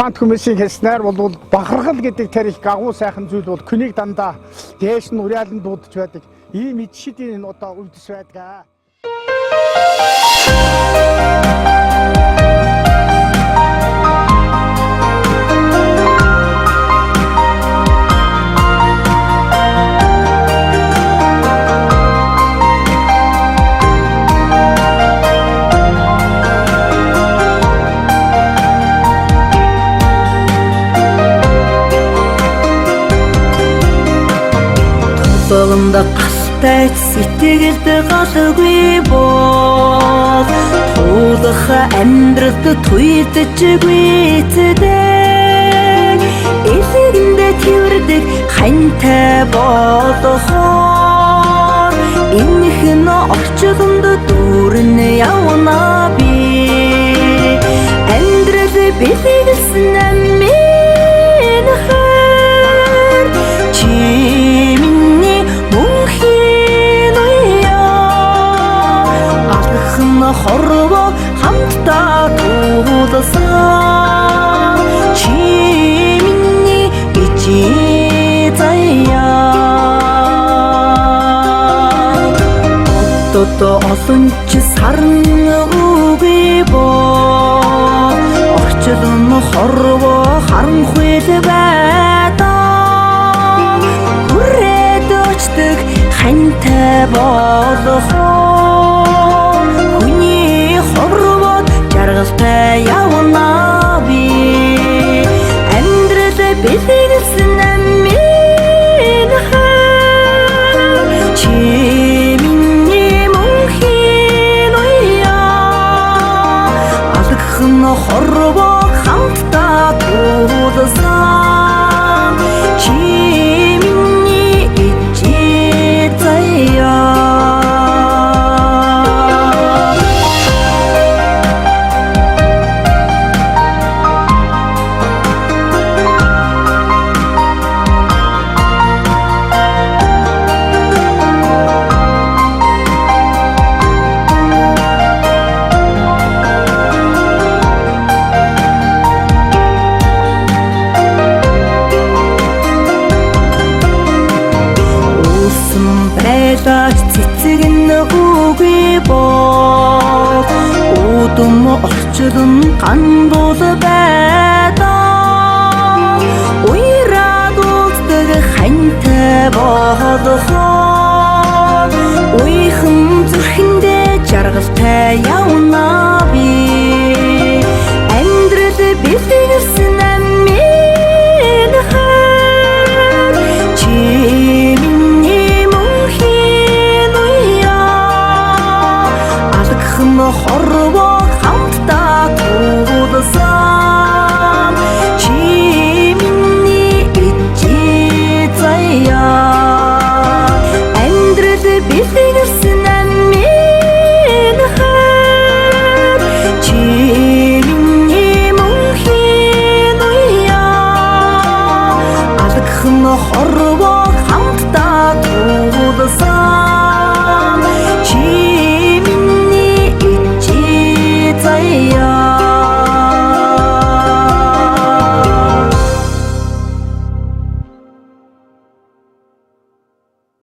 ухаант хүмүүсийн хэлснээр бол бахархал гэдэг тарих агуу сайхан зүйл бол күнийг дандаа дээш нь уриалан дуудаж байдаг. Ийм ичшидийн одоо өвдөс байдаг. Болгонд гастай сэтгэлд галгүй бол туулах амьдралд туйдчихгүй зэдэг элэгэндээ тэрдэг хантай болохоор энэхэн орчилонд дүүрэн явна би амьдрал бэлгэлсэн амин хэр чи хорво хамтдаа туулсан чи миний ичи заяа одоо олон ч сарн үгүй боо орчлон хорво харанхуй байдаа хүрээд очдөг хантай болохоо жаргалтай явна би амьдрал бэлгэлсэн амин хэр чи миний мөнхийн уяа алгахын хорво хамтдаа туулсан чи миний ичи заяа цэцэгэн үгүй бол уудам орчлон гандуул байдаа уйраад үлддэг хантай болохоо уйхан зүрхэндээ жаргалтай явна